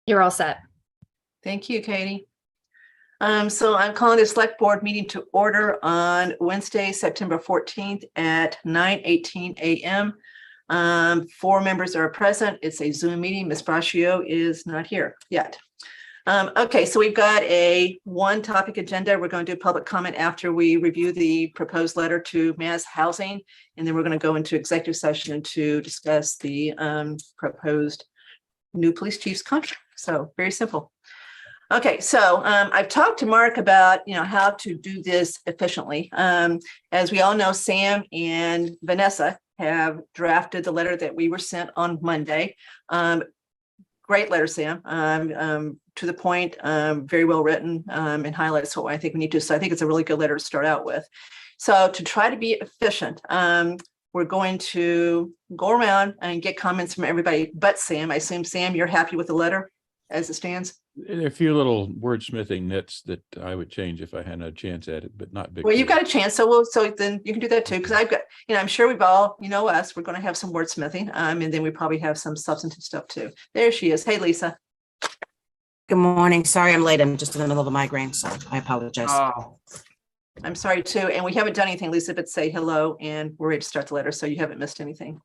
You're all set. Thank you, Katie. So I'm calling the select board meeting to order on Wednesday, September 14th at 9:18 a.m. 4 members are present. It's a Zoom meeting. Ms. Braccio is not here yet. Okay, so we've got a one topic agenda. We're going to do public comment after we review the proposed letter to Mass Housing. And then we're going to go into executive session to discuss the proposed new police chief's contract. So very simple. Okay, so I've talked to Mark about, how to do this efficiently. As we all know, Sam and Vanessa have drafted the letter that we were sent on Monday. Great letter, Sam. To the point, very well written, and highlights what I think we need to. So I think it's a really good letter to start out with. So to try to be efficient, we're going to go around and get comments from everybody but Sam. I assume, Sam, you're happy with the letter as it stands? There are a few little wordsmithing nits that I would change if I had a chance at it, but not big. Well, you've got a chance, so then you can do that too, because I've got, I'm sure we've all, us, we're going to have some wordsmithing, and then we probably have some substantive stuff too. There she is. Hey, Lisa. Good morning. Sorry I'm late. I'm just in the middle of a migraine, so I apologize. Oh, I'm sorry too. And we haven't done anything, Lisa, but say hello, and we're ready to start the letter, so you haven't missed anything.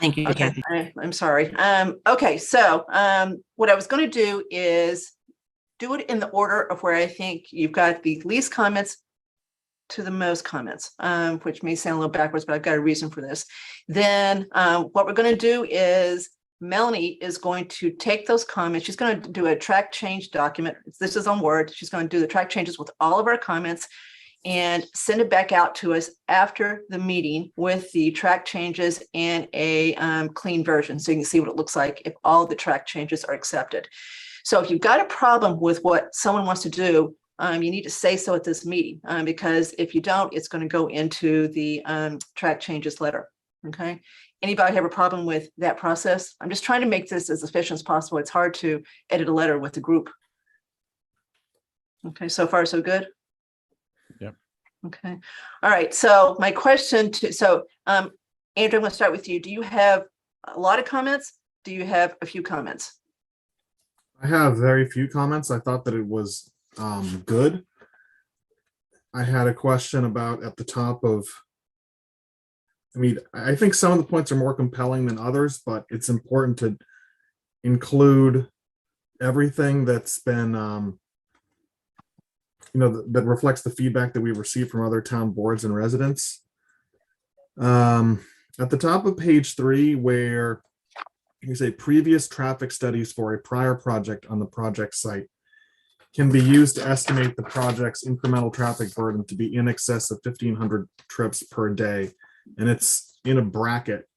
Thank you, Okay, Kathy. I'm sorry. Okay, so what I was going to do is do it in the order of where I think you've got the least comments to the most comments, which may sound a little backwards, but I've got a reason for this. Then what we're going to do is Melanie is going to take those comments. She's going to do a track change document. This is on Word. She's going to do the track changes with all of our comments and send it back out to us after the meeting with the track changes and a clean version. So you can see what it looks like if all the track changes are accepted. So if you've got a problem with what someone wants to do, you need to say so at this meeting, because if you don't, it's going to go into the track changes letter. Okay. Anybody have a problem with that process? I'm just trying to make this as efficient as possible. It's hard to edit a letter with the group. Okay. So far, so good. Yep. Okay. All right. So my question Andrew, I'm going to start with you. Do you have a lot of comments? Do you have a few comments? I have very few comments. I thought that it was good. I had a question about at the top of, I think some of the points are more compelling than others, but it's important to include everything that's been, that reflects the feedback that we received from other town boards and residents. At the top of page 3, where you say previous traffic studies for a prior project on the project site can be used to estimate the project's incremental traffic burden to be in excess of 1,500 trips per day. And it's in a bracket.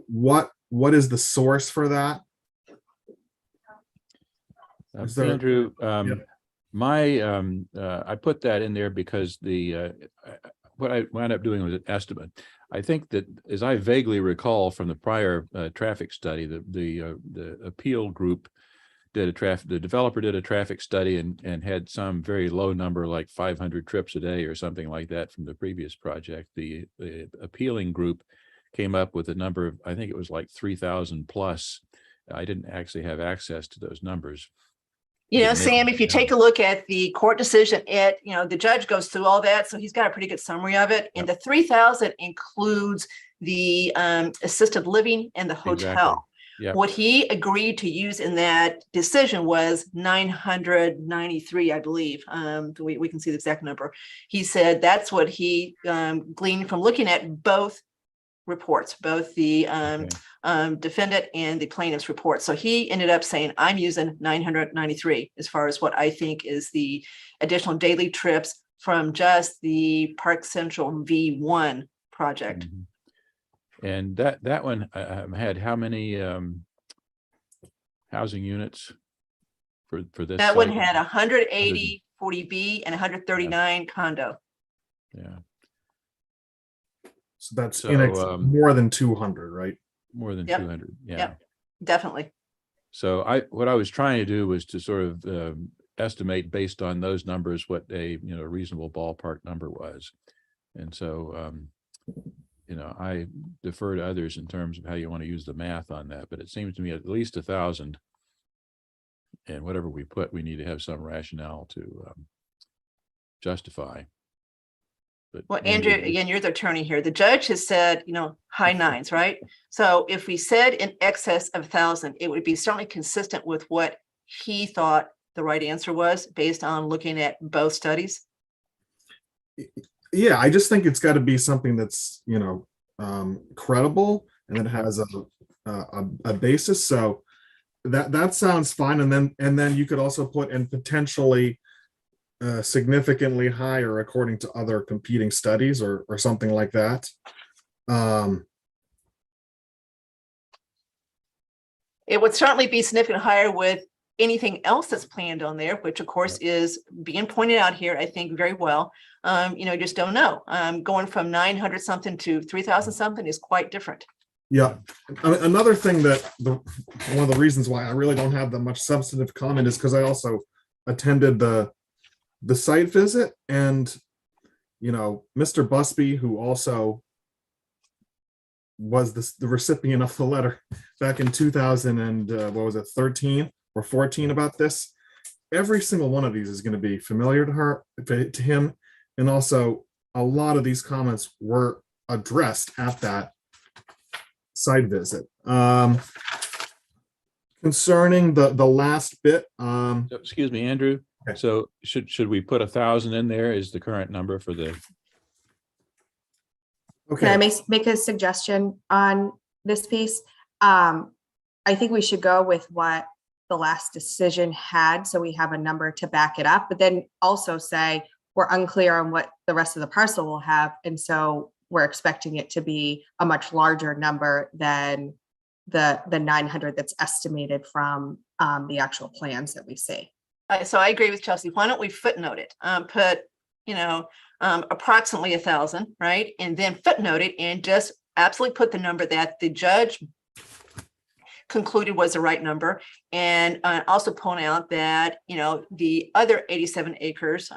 What is the source for that? Andrew, Yep. I put that in there because what I wound up doing was an estimate. I think that, as I vaguely recall from the prior traffic study, the appeal group the developer did a traffic study and had some very low number, like 500 trips a day or something like that from the previous project. The appealing group came up with a number of, I think it was like 3,000 plus. I didn't actually have access to those numbers. Sam, if you take a look at the court decision, the judge goes through all that. So he's got a pretty good summary of it. And the 3,000 includes the assisted living and the hotel. Exactly. Yep. What he agreed to use in that decision was 993, I believe. We can see the exact number. He said that's what he gleaned from looking at both reports, both the defendant and the plaintiff's report. So he ended up saying, I'm using 993 as far as what I think is the additional daily trips from just the Park Central V1 project. Mm-hmm. And that one had how many housing units for this? That one had 180 40B and 139 condo. Yeah. So that's more than 200, right? More than Yep. 200. Yeah. Yep, definitely. So what I was trying to do was to sort of estimate based on those numbers what a reasonable ballpark number was, and so I defer to others in terms of how you want to use the math on that. But it seems to me at least 1,000 And whatever we put, we need to have some rationale to justify. But Well, Andrew, again, you're the attorney here. The judge has said, high nines, right? So if we said in excess of 1,000, it would be certainly consistent with what he thought the right answer was based on looking at both studies. Yeah, I just think it's got to be something that's, credible and that has a basis. So that sounds fine. And then you could also put in potentially significantly higher according to other competing studies or something like that. It would certainly be significantly higher with anything else that's planned on there, which of course is being pointed out here, I think very well. Just don't know. Going from 900 something to 3,000 something is quite different. Yeah. Another thing that one of the reasons why I really don't have that much substantive comment is because I also attended the site visit, and Mr. Busby, who also was the recipient of the letter back in 2000 and what was it, 13 or 14 about this. Every single one of these is going to be familiar to him, and also a lot of these comments were addressed at that site visit. Concerning the last bit, excuse me, Andrew. Okay. So should we put 1,000 in there as the current number for the? Can I okay, make a suggestion on this piece? I think we should go with what the last decision had, so we have a number to back it up, but then also say we're unclear on what the rest of the parcel will have, and so we're expecting it to be a much larger number than the 900 that's estimated from the actual plans that we see. So I agree with Chelsea. Why don't we footnote it? Put, approximately 1,000, right? And then footnote it and just absolutely put the number that the judge concluded was the right number. And also point out that, the other 87 acres,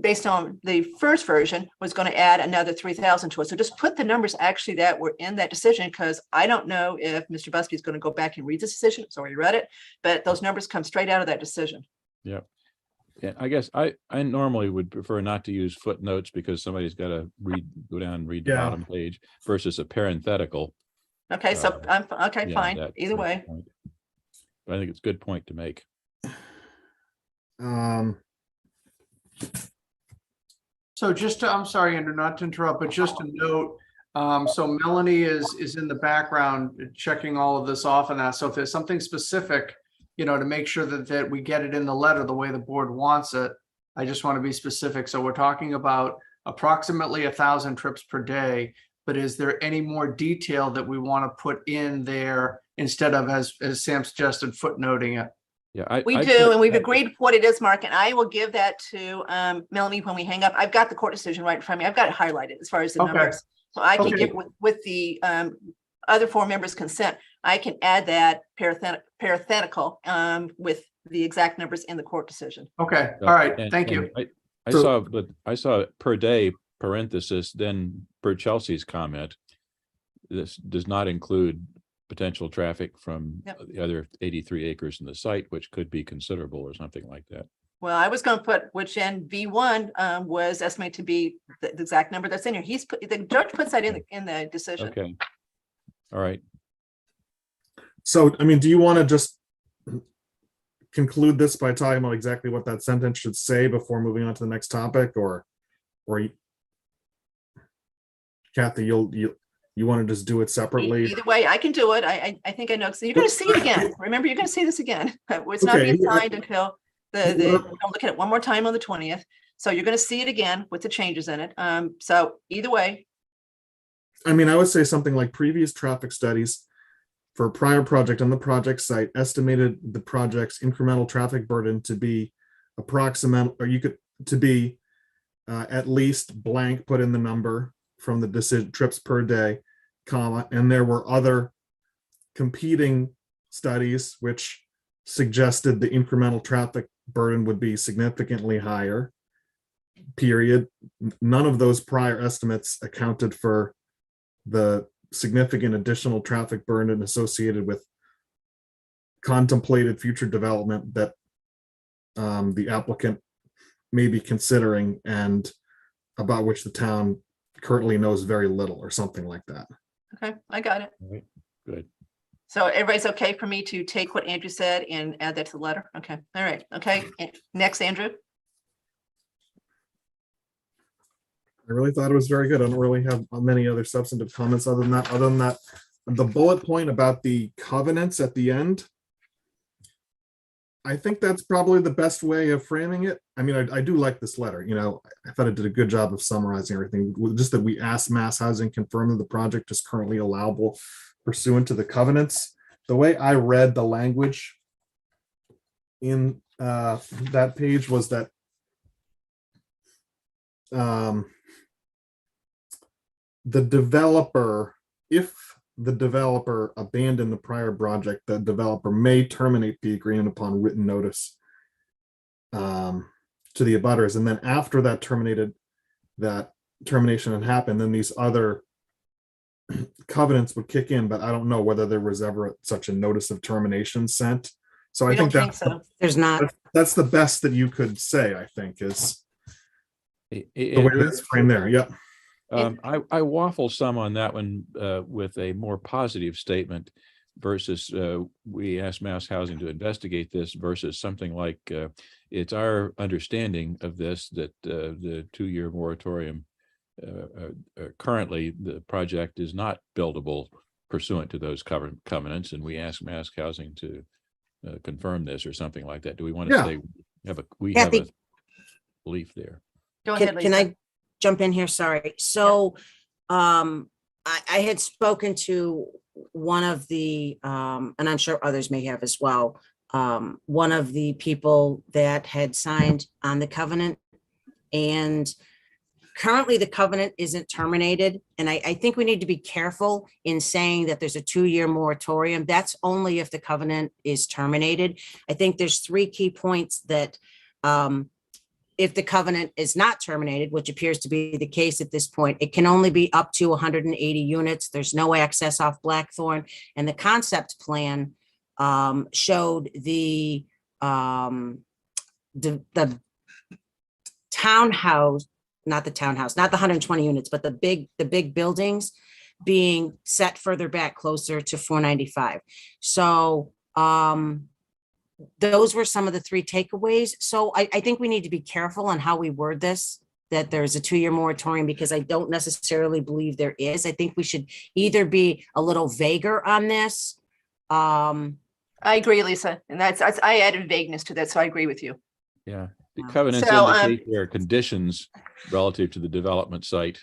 based on the first version, was going to add another 3,000 to it. So just put the numbers actually that were in that decision, because I don't know if Mr. Busby is going to go back and read this decision. He's already read it, but those numbers come straight out of that decision. Yeah. Yeah, I guess I normally would prefer not to use footnotes because somebody's got to go down and read the Yeah. bottom page versus a parenthetical. Okay, so I'm okay, Yeah, fine. that- Either that way. point. But I think it's a good point to make. So I'm sorry, Andrew, not to interrupt, but just a note. So Melanie is in the background checking all of this off and that. So if there's something specific, to make sure that we get it in the letter the way the board wants it, I just want to be specific. So we're talking about approximately 1,000 trips per day, but is there any more detail that we want to put in there instead of, as Sam suggested, footnoting it? Yeah, We do, and we've agreed what it is, Mark, and I will give that to Melanie when we hang up. I've got the court decision right in front of me. I've got it highlighted as far as the Okay. numbers. So I can Okay. give with the other four members' consent, I can add that parenthetical with the exact numbers in the court decision. Okay, all right, And- thank and you. I saw per day parenthesis, then per Chelsea's comment. This does not include potential traffic from Yep. the other 83 acres in the site, which could be considerable or something like that. Well, I was going to put which in V1 was estimated to be the exact number that's in here. The judge puts that in the decision. Okay. All right. so do you want to just conclude this by talking about exactly what that sentence should say before moving on to the next topic, or Kathy, you want to just do it separately? Either way, I can do it. I think I know. So you're going to see it again. Remember, you're going to see this again. It's not Okay. being signed until we'll look at it one more time on the 20th. So you're going to see it again with the changes in it. So either way, I would say something like previous traffic studies for a prior project on the project site estimated the project's incremental traffic burden to be approximate, or to be at least blank, put in the number from the decision, trips per day, comma, and there were other competing studies which suggested the incremental traffic burden would be significantly higher, period. None of those prior estimates accounted for the significant additional traffic burden associated with contemplated future development that the applicant may be considering and about which the town currently knows very little or something like that. Okay, I got it. All right, good. So everybody's okay for me to take what Andrew said and add that to the letter? Okay, all right, okay. Next, Andrew. I really thought it was very good. I don't really have many other substantive comments other than that. The bullet point about the covenants at the end, I think that's probably the best way of framing it. I mean, I do like this letter. I thought it did a good job of summarizing everything. Just that we asked Mass Housing confirm that the project is currently allowable pursuant to the covenants. The way I read the language in that page was that the developer, if the developer abandoned the prior project, the developer may terminate the agreement upon written notice to the abutters. And then after that termination had happened, then these other covenants would kick in, but I don't know whether there was ever such a notice of termination sent. So I We don't think think so. There's not. that's the best that you could say, I think, is the way And- that's framed there. Yep. I waffle some on that one with a more positive statement versus we asked Mass Housing to investigate this versus something like it's our understanding of this that the 2-year moratorium currently the project is not buildable pursuant to those covenants, and we ask Mass Housing to confirm this or something like that. Do we want to Yeah. say we have a Kathy. belief there? Go ahead, Can Lisa. I jump in here? Sorry. So I had spoken to one of the, and I'm sure others may have as well, one of the people that had signed on the covenant. And currently the covenant isn't terminated. And I think we need to be careful in saying that there's a 2-year moratorium. That's only if the covenant is terminated. I think there's 3 key points that if the covenant is not terminated, which appears to be the case at this point, it can only be up to 180 units. There's no access off Blackthorn. And the concept plan showed the townhouse, not the 120 units, but the big buildings being set further back closer to 495. So those were some of the 3 takeaways. So I think we need to be careful on how we word this, that there's a 2-year moratorium, because I don't necessarily believe there is. I think we should either be a little vaguer on this. I agree, Lisa. And I added vagueness to that, so I agree with you. Yeah, the covenants So, indicate there are conditions relative to the development site.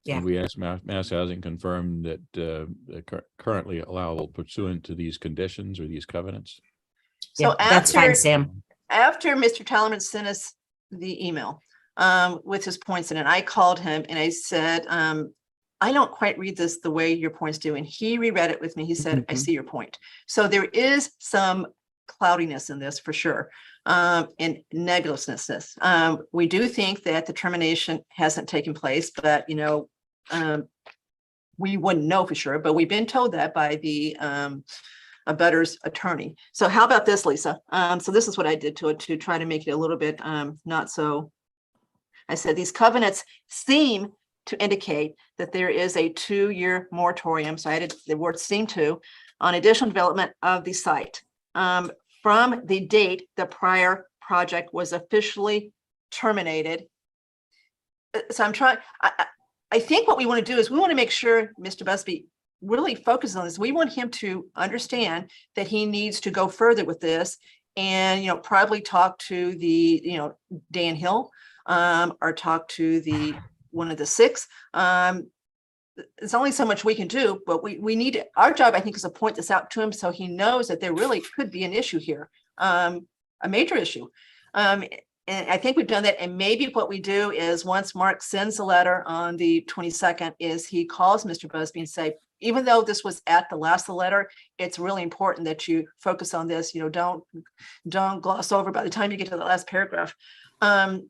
Yeah. And we asked Mass Housing confirm that currently allowable pursuant to these conditions or these covenants. So Yeah, that's fine, Sam. after Mr. Tallerman sent us the email with his points in it, I called him and I said, I don't quite read this the way your points do. And he reread it with me. He said, I Mhm. see your point. So there is some cloudiness in this for sure, and negligence. We do think that the termination hasn't taken place, but we wouldn't know for sure, but we've been told that by the abutter's attorney. So how about this, Lisa? So this is what I did to it to try to make it a little bit not so. I said these covenants seem to indicate that there is a 2-year moratorium. So I added the word seem to on additional development of the site from the date the prior project was officially terminated. So I'm trying. I think what we want to do is we want to make sure Mr. Busby really focuses on this. We want him to understand that he needs to go further with this and, probably talk to the, Dan Hill or talk to the one of the 6. There's only so much we can do, but we need our job, I think, is to point this out to him so he knows that there really could be an issue here, a major issue. And I think we've done that. And maybe what we do is once Mark sends a letter on the 22nd is he calls Mr. Busby and say, even though this was at the last of the letter, it's really important that you focus on this. Don't gloss over by the time you get to the last paragraph,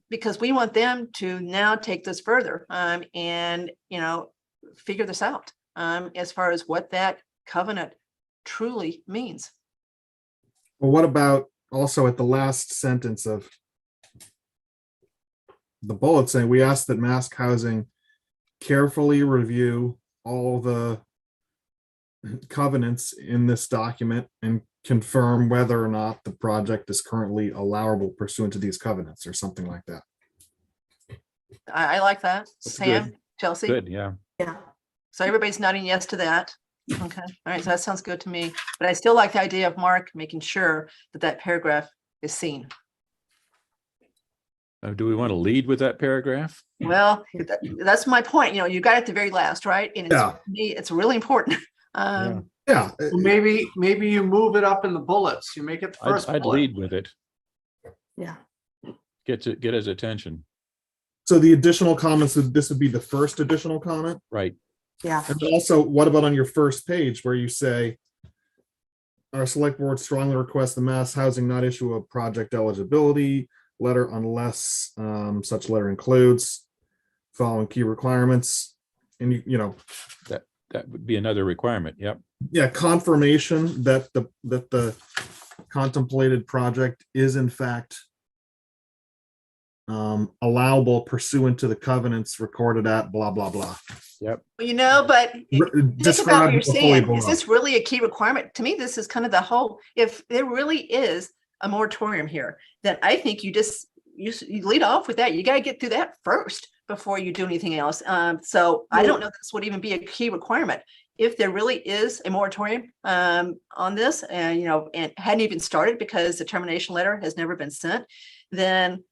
because we want them to now take this further and figure this out as far as what that covenant truly means. Well, what about also at the last sentence of the bullet saying, we ask that Mask Housing carefully review all the covenants in this document and confirm whether or not the project is currently allowable pursuant to these covenants, or something like that. I like that. That's Sam, good. Chelsea? Good, yeah. Yeah. So everybody's nodding yes to that. Okay, all right, so that sounds good to me. But I still like the idea of Mark making sure that that paragraph is seen. Do we want to lead with that paragraph? Well, that's my point. You know, you got it at the very last, right? And it's, Yeah. to me, it's really important. Yeah, Well, maybe you move it up in the bullets. You make it the first I'd bullet. lead with it. Yeah. Get his attention. so the additional comments, this would be the first additional comment. Right. Yeah. And also, what about on your first page where you say, our select board strongly requests the Mass Housing not issue a project eligibility letter unless such letter includes following key requirements. And you know, That would be another requirement. Yep. yeah, confirmation that the contemplated project is in fact allowable pursuant to the covenants recorded at blah, blah, blah. Yep. You know, but think about what Described you're fully saying. below. Is this really a key requirement? To me, this is kind of the whole, if there really is a moratorium here, then I think you lead off with that. You got to get through that first before you do anything else. So I don't know if this would even be a key requirement. If there really is a moratorium on this, and and hadn't even started because the termination letter has never been sent, then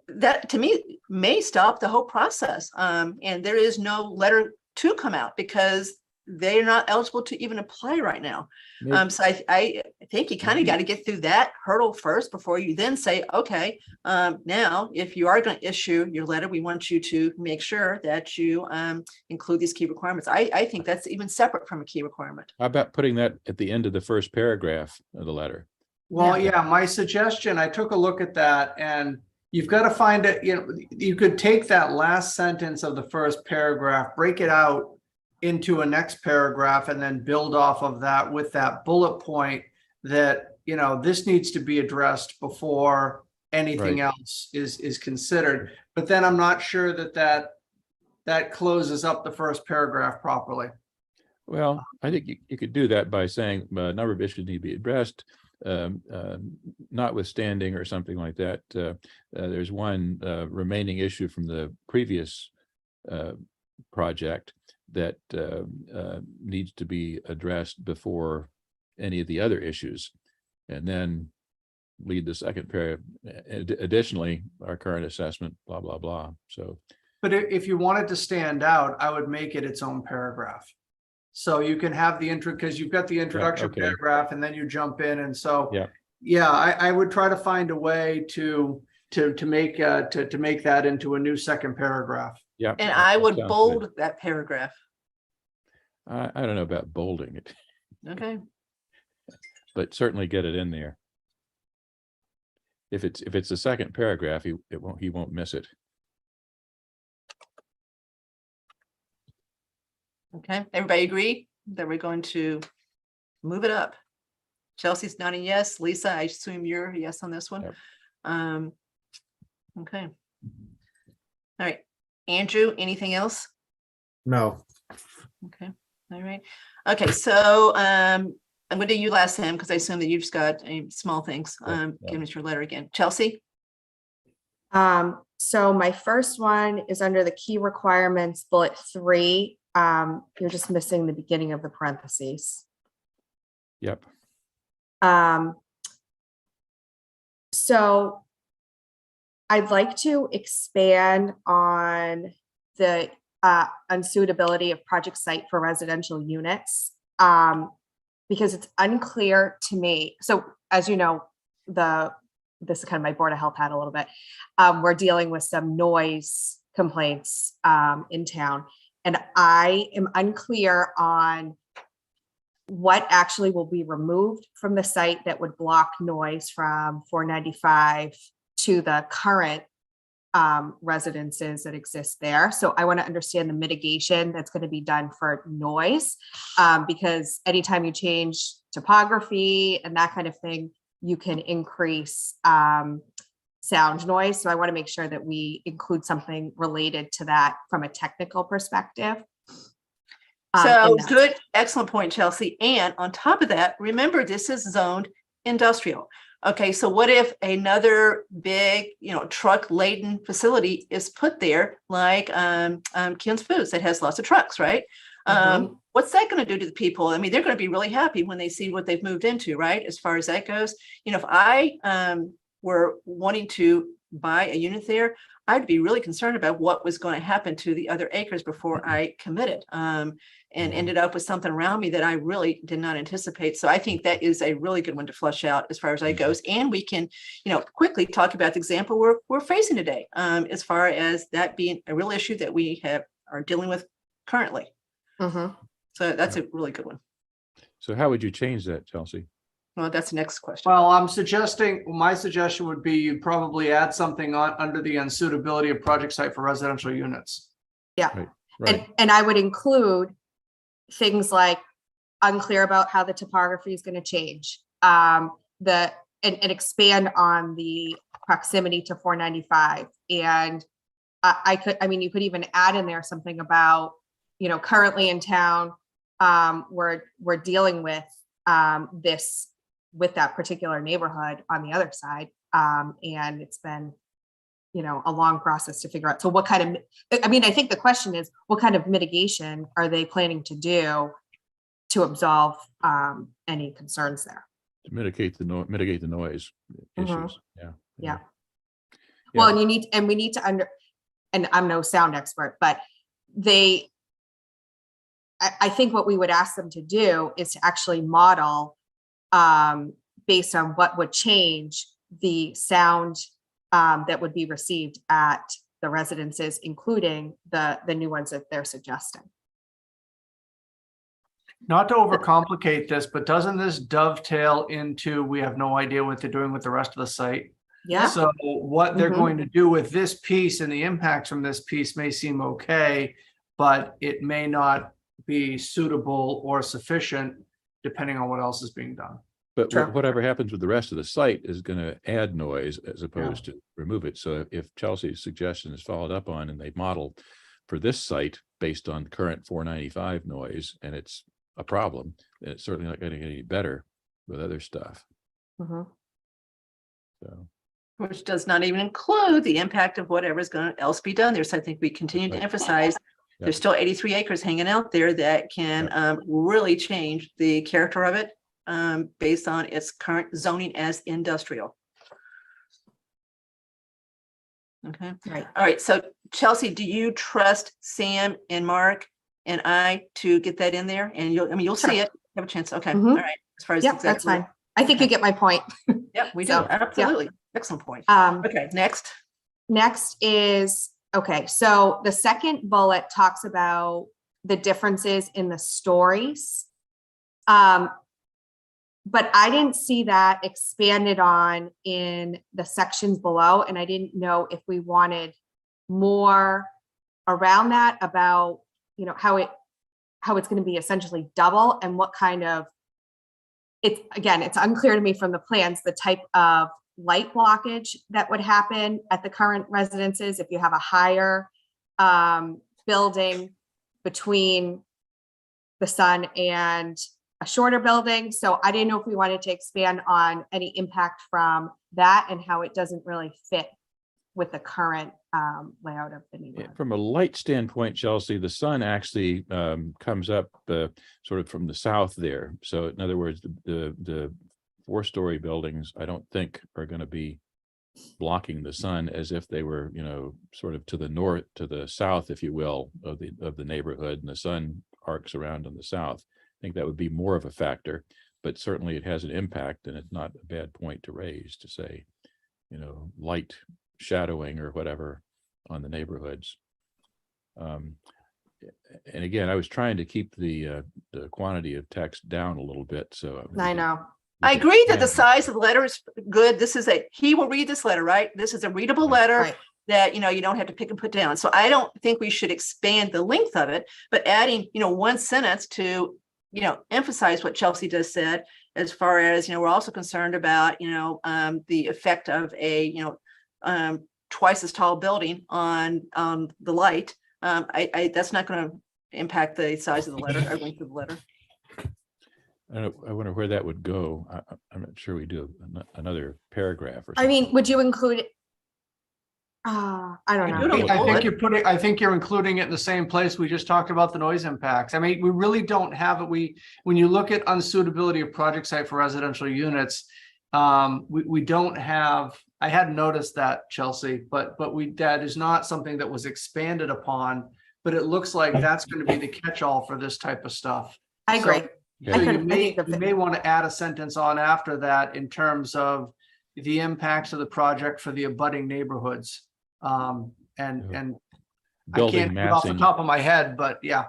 that to me may stop the whole process. And there is no letter to come out because they're not eligible to even apply right now. Maybe- So I think you kind of got to get through that hurdle first before you then say, okay, now if you are going to issue your letter, we want you to make sure that you include these key requirements. I think that's even separate from a key requirement. How about putting that at the end of the first paragraph of the letter? Well, yeah, my suggestion, I took a look at that, and you've got to find it, you could take that last sentence of the first paragraph, break it out into a next paragraph, and then build off of that with that bullet point that, this needs to be addressed before anything Right. else is considered. But then I'm not sure that closes up the first paragraph properly. Well, I think you could do that by saying a number of issues need to be addressed, notwithstanding or something like that. There's one remaining issue from the previous project that needs to be addressed before any of the other issues, and then lead the second paragraph. Additionally, our current assessment, blah, blah, blah. So, But if you wanted to stand out, I would make it its own paragraph. So you can have the intro, because you've got the introduction okay. paragraph, and then you jump in. And so, Yeah. I would try to find a way to make that into a new second paragraph. yeah. And I would sounds good. bold that paragraph. I don't know about bolding it, Okay. but certainly get it in there. If it's the second paragraph, he won't miss it. Okay. Everybody agree that we're going to move it up? Chelsea's nodding yes. Lisa, I assume you're a yes on this one. Yep. Okay. All right. Andrew, anything else? No, Okay. All right. Okay. So I'm going to do you last, Sam, because I assume that you've just got small things. Yeah. Give us your letter again. Chelsea? So my first one is under the key requirements, bullet 3. You're just missing the beginning of the parentheses. Yep. So I'd like to expand on the unsuitability of project site for residential units, because it's unclear to me. So as you know, this is kind of my Board of Health hat a little bit. We're dealing with some noise complaints in town, and I am unclear on what actually will be removed from the site that would block noise from 495 to the current residences that exist there. So I want to understand the mitigation that's going to be done for noise, because anytime you change topography and that kind of thing, you can increase sound noise. So I want to make sure that we include something related to that from a technical perspective. So in that. good, excellent point, Chelsea. And on top of that, remember, this is zoned industrial. Okay, so what if another big, truck laden facility is put there, like Ken's Foods that has lots of trucks, right? What's that going to do to the people? I mean, they're going to be really happy when they see what they've moved into, right? As far as that goes, if I were wanting to buy a unit there, I'd be really concerned about what was going to happen to the other acres before I committed, and ended up with something around me that I really did not anticipate. So I think that is a really good one to flush out as far as that goes. And we can, quickly talk about the example we're facing today, as far as that being a real issue that we are dealing with currently. So that's a really good one. So how would you change that, Chelsea? Well, that's the next question. Well, my suggestion would be you probably add something under the unsuitability of project site for residential units. Yeah. Right. And I would include things like unclear about how the topography is going to change, and expand on the proximity to 495. And you could even add in there something about, currently in town, we're dealing with this with that particular neighborhood on the other side. And it's been, a long process to figure out. So what kind of, I think the question is, what kind of mitigation are they planning to do to absolve any concerns there? To mitigate the noise issues. Yeah. Well, and we need to and I'm no sound expert, but I think what we would ask them to do is to actually model based on what would change the sound that would be received at the residences, including the new ones that they're suggesting. Not to overcomplicate this, but doesn't this dovetail into, we have no idea what they're doing with the rest of the site? Yeah. So what they're going to do with this piece and the impacts from this piece may seem okay, but it may not be suitable or sufficient depending on what else is being done. But True. whatever happens with the rest of the site is going to add noise as opposed to remove it. So if Chelsea's suggestion is followed up on and they model for this site based on current 495 noise, and it's a problem, then it's certainly not going to get any better with other stuff. So. Which does not even include the impact of whatever's going to else be done there. So I think we continue to emphasize there's still 83 acres hanging out there that can really change the character of it based on its current zoning as industrial. Okay. Right. All right. So Chelsea, do you trust Sam and Mark and I to get that in there? And you'll Sure. see it. Have a chance. Okay. Mhm. All right. As far as That's fine. I think you get my point. Yep, we do. So, Absolutely. Excellent point. Okay. Next is, okay, so the second bullet talks about the differences in the stories. But I didn't see that expanded on in the sections below, and I didn't know if we wanted more around that about, how it's going to be essentially double and what kind of, it's unclear to me from the plans, the type of light blockage that would happen at the current residences if you have a higher building between the sun and a shorter building. So I didn't know if we wanted to expand on any impact from that and how it doesn't really fit with the current layout of the neighborhood. From a light standpoint, Chelsea, the sun actually comes up sort of from the south there. So in other words, the 4-story buildings, I don't think are going to be blocking the sun as if they were, sort of to the north, to the south, if you will, of the neighborhood, and the sun arcs around on the south. I think that would be more of a factor, but certainly it has an impact, and it's not a bad point to raise to say, light shadowing or whatever on the neighborhoods. And again, I was trying to keep the quantity of text down a little bit. So I know. I agree that the size of the letter is good. He will read this letter, right? This is a readable letter. Right. That, you don't have to pick and put down. So I don't think we should expand the length of it, but adding, one sentence to, emphasize what Chelsea just said, as far as, we're also concerned about, the effect of a, twice as tall building on the light. That's not going to impact the size of the letter or length of the letter. I wonder where that would go. I'm not sure we do another paragraph or I something. mean, would you include it? I don't You know. don't- I think you're including it in the same place we just talked about the noise impacts. I mean, we really don't have it. When you look at unsuitability of project site for residential units, we don't have, I hadn't noticed that, Chelsea, but that is not something that was expanded upon, but it looks like that's going to be the catch-all for this type of stuff. I So- agree. So I you couldn't- I may, think you may want to add a sentence on after that in terms of the impacts of the project for the abutting neighborhoods. And I Building can't do it off the massing, top of my head, but yeah.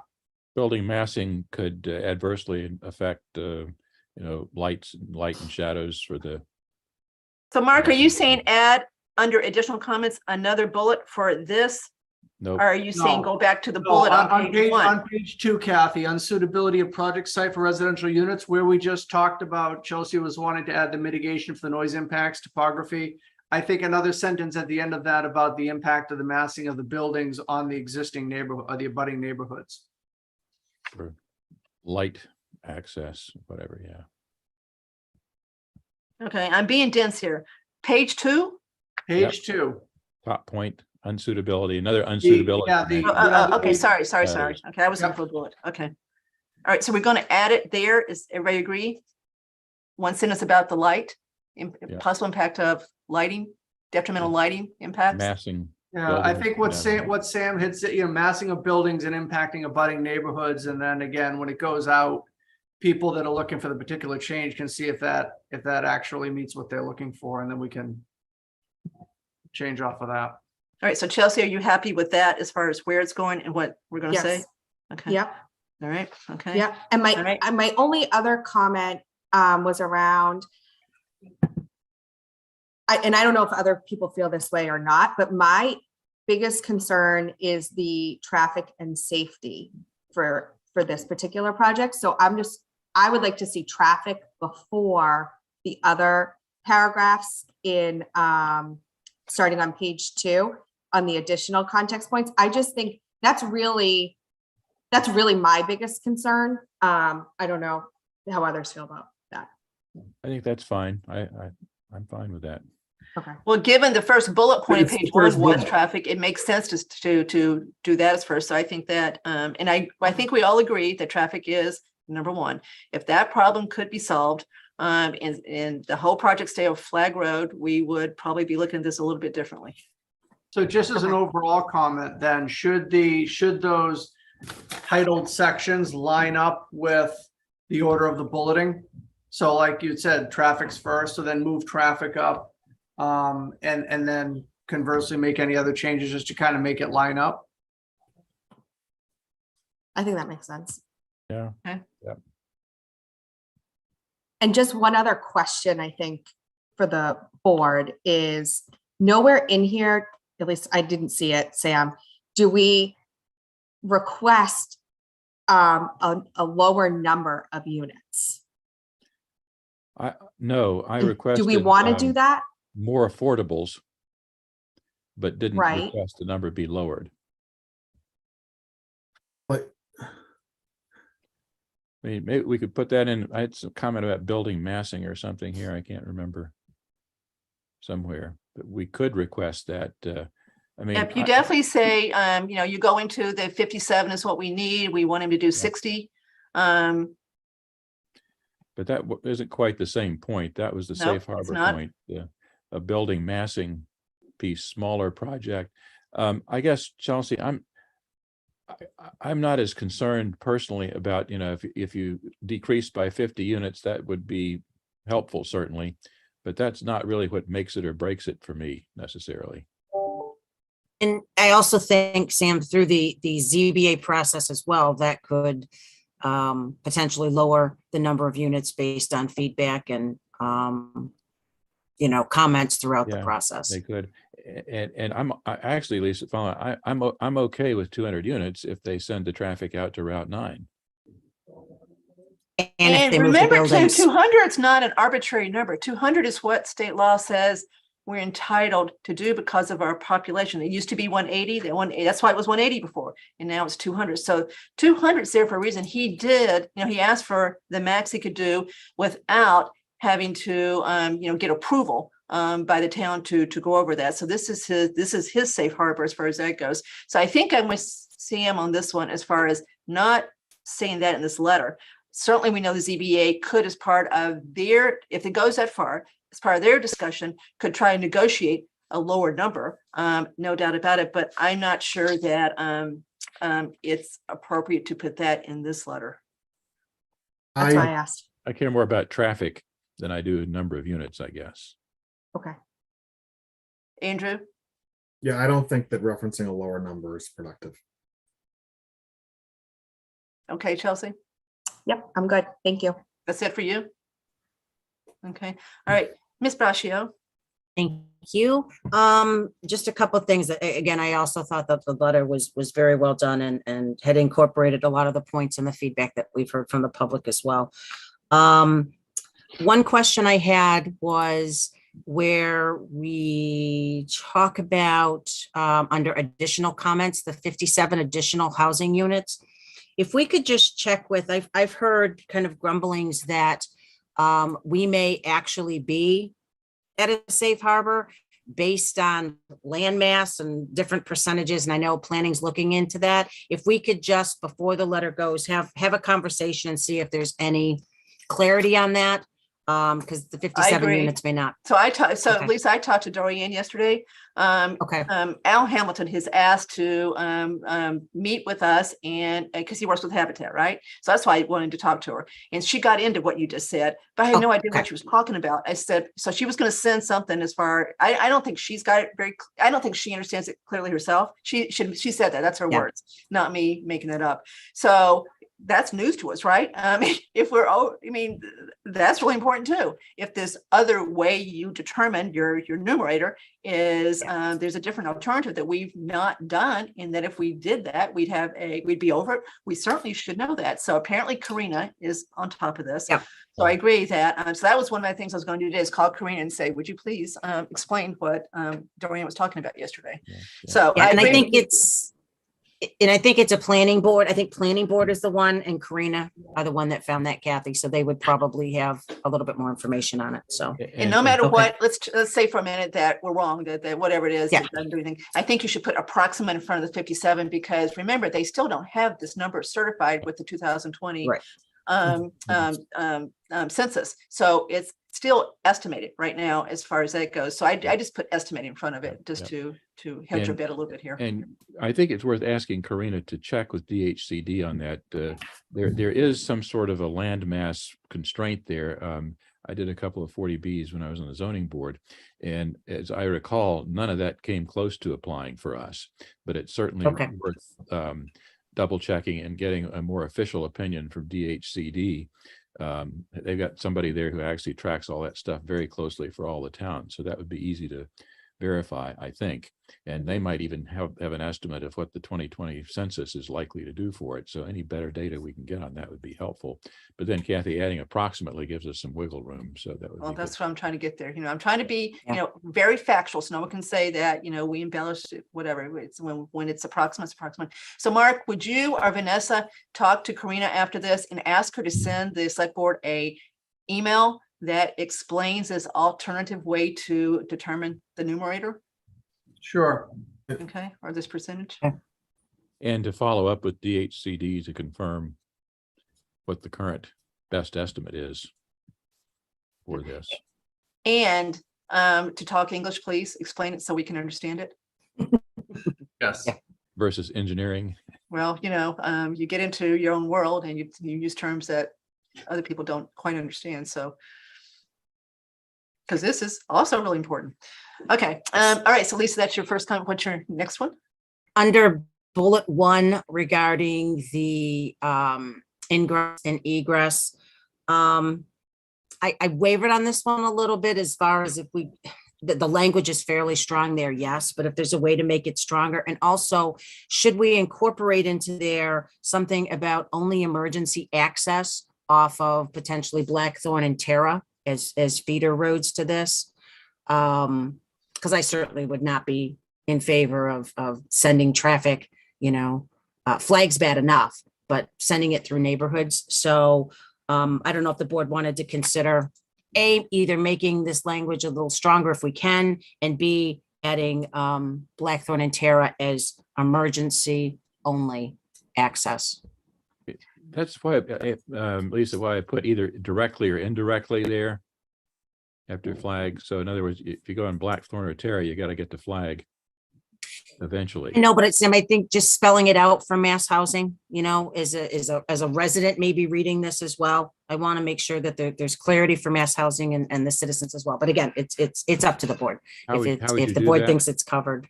building massing could adversely affect, light and shadows for the, So Mark, are you saying add under additional comments, another bullet for this? no, Or are you saying No. go back to the No, bullet on page one? On page 2, Kathy, unsuitability of project site for residential units, where we just talked about, Chelsea was wanting to add the mitigation for the noise impacts, topography. I think another sentence at the end of that about the impact of the massing of the buildings on the existing neighborhood, or the abutting neighborhoods. for light access, whatever, yeah. Okay, I'm being dense here. Page 2? Page 2. Top point, unsuitability, another unsuitability. yeah, the- mention. Okay, sorry. Uh, Okay, I was looking for a bullet. Okay. All right, so we're going to add it there. Is everybody agree? One sentence about the light, Yeah. possible impact of lighting, detrimental lighting impacts. Massing. Yeah, I buildings, think what Sam had said, massing of buildings and impacting abutting neighborhoods. And then again, when it goes out, people that are looking for the particular change can see if that actually meets what they're looking for, and then we can change off of that. All right, so Chelsea, are you happy with that as far as where it's going and what we're going to say? Yes. Okay. Yep. All right. Okay. Yep. And All right. my only other comment was around, and I don't know if other people feel this way or not, but my biggest concern is the traffic and safety for this particular project. So I would like to see traffic before the other paragraphs in starting on page 2 on the additional context points. I just think that's really my biggest concern. I don't know how others feel about that. I think that's fine. I'm fine with that. Okay. Well, given the first bullet point of It's the page 1 first was bullet. traffic, it makes sense to do that as first. So I think that, and I think we all agree that traffic is number one. If that problem could be solved, and the whole project stay off Flag Road, we would probably be looking at this a little bit differently. So just as an overall comment, then should those titled sections line up with the order of the bulleting? So like you said, traffic's first, so then move traffic up, and then conversely make any other changes just to kind of make it line up. I think that makes sense. Yeah. Okay. Yeah. And just one other question, I think, for the board is nowhere in here, at least I didn't see it, Sam, do we request a lower number of units? No, I requested. Do we want to do that? More affordables, but didn't Right. request the number be lowered. But I mean, maybe we could put that in. I had some comment about building massing or something here. I can't remember somewhere, but we could request that. I mean, If you definitely say, you go into the 57 is what we need. We want him to do 60. but that isn't quite the same point. That was the No, safe it's harbor not. point. A building massing piece, smaller project. I guess, Chelsea, I'm not as concerned personally about, if you decrease by 50 units, that would be helpful, certainly, but that's not really what makes it or breaks it for me necessarily. And I also think, Sam, through the ZBA process as well, that could potentially lower the number of units based on feedback and, comments throughout the Yeah, process. They could, and I actually, Lisa, I'm okay with 200 units if they send the traffic out to Route 9. And if And they move the remember, buildings. 200 is not an arbitrary number. 200 is what state law says we're entitled to do because of our population. It used to be 180. That's why it was 180 before, and now it's 200. So 200 is there for a reason. He did, he asked for the max he could do without having to, get approval by the town to go over that. So this is his safe harbor as far as that goes. So I think I'm with Sam on this one as far as not saying that in this letter. Certainly, we know the ZBA could, as part of their, if it goes that far, as part of their discussion, could try and negotiate a lower number, no doubt about it. But I'm not sure that it's appropriate to put that in this letter. That's why I I, asked. I care more about traffic than I do number of units, I guess. Okay. Andrew? yeah, I don't think that referencing a lower number is productive. Okay, Chelsea? Yep, I'm good. Thank you. That's it for you? Okay, all right. Ms. Braccio? Thank you. Just a couple of things that, again, I also thought that the letter was very well done and had incorporated a lot of the points and the feedback that we've heard from the public as well. One question I had was where we talk about, under additional comments, the 57 additional housing units. If we could just check with, I've heard kind of grumblings that we may actually be at a safe harbor based on land mass and different percentages. And I know planning's looking into that. If we could just, before the letter goes, have a conversation and see if there's any clarity on that. Because the 57 agree. units may not. So Okay. at least I talked to Dorian yesterday. Okay. Al Hamilton has asked to meet with us, and because he works with Habitat, right? So that's why I wanted to talk to her. And she got into what you just said, but I had no idea Okay. what she was talking about. I said, so she was going to send something as far, I don't think she's got it I don't think she understands it clearly herself. She said that, that's her Yeah. words, not me making it up. So that's news to us, right? That's really important too. If this other way you determine your numerator is, there's a different alternative that we've not done, and that if we did that, we'd be over it. We certainly should know that. So apparently Karina is on top of this. Yeah. So I agree that, so that was one of the things I was going to do today, is call Karina and say, would you please explain what Dorian was talking about yesterday? Yeah, yeah. So Yeah, and I agree think with you. it's a planning board. I think planning board is the one, and Karina are the one that found that, Kathy. So they would probably have a little bit more information on it. So, And no matter okay. what, let's say for a minute that we're wrong, that whatever it is, Yeah. it doesn't do anything. I think you should put approximate in front of the 57, because remember, they still don't have this number certified with the 2020 Right. Census. So it's still estimated right now as far as that goes. So I just put estimate in front of it, just to hedge your And- bet a little bit here. And I think it's worth asking Karina to check with DHCD on that. There is some sort of a land mass constraint there. I did a couple of 40Bs when I was on the zoning board, and as I recall, none of that came close to applying for us. But it's certainly Okay. worth double checking and getting a more official opinion from DHCD. They've got somebody there who actually tracks all that stuff very closely for all the towns, so that would be easy to verify, I think. And they might even have an estimate of what the 2020 census is likely to do for it. So any better data we can get on that would be helpful. But then Kathy, adding approximately gives us some wiggle room. So that would Well, be that's good. what I'm trying to get there. I'm trying to be, Yeah. very factual. So no one can say that, we embellished it, whatever. It's when it's approximate, it's approximate. So Mark, would you or Vanessa talk to Karina after this and ask her to send the select board a email that explains this alternative way to determine the numerator? Sure. Okay, or this percentage? And to follow up with DHCD to confirm what the current best estimate is for this. And to talk English, please explain it so we can understand it. Yes. Yeah. Versus engineering. Well, you get into your own world and you use terms that other people don't quite understand. So, because this is also really important. Okay. All right. So Lisa, that's your first comment. What's your next one? Under bullet 1 regarding the ingress and egress, I wavered on this one a little bit as far as if the language is fairly strong there, yes, but if there's a way to make it stronger. And also, should we incorporate into there something about only emergency access off of potentially Blackthorn and Terra as feeder roads to this. Because I certainly would not be in favor of sending traffic, flags bad enough, but sending it through neighborhoods. So I don't know if the board wanted to consider either making this language a little stronger if we can, and B, adding Blackthorn and Terra as emergency only access. That's why, Lisa, why I put either directly or indirectly there after flag. So in other words, if you go on Blackthorn or Terra, you got to get the flag eventually. No, but it's, I think just spelling it out for mass housing, as a resident, maybe reading this as well. I want to make sure that there's clarity for mass housing and the citizens as well. But again, it's up to the board. How would you If the do board that? thinks it's covered.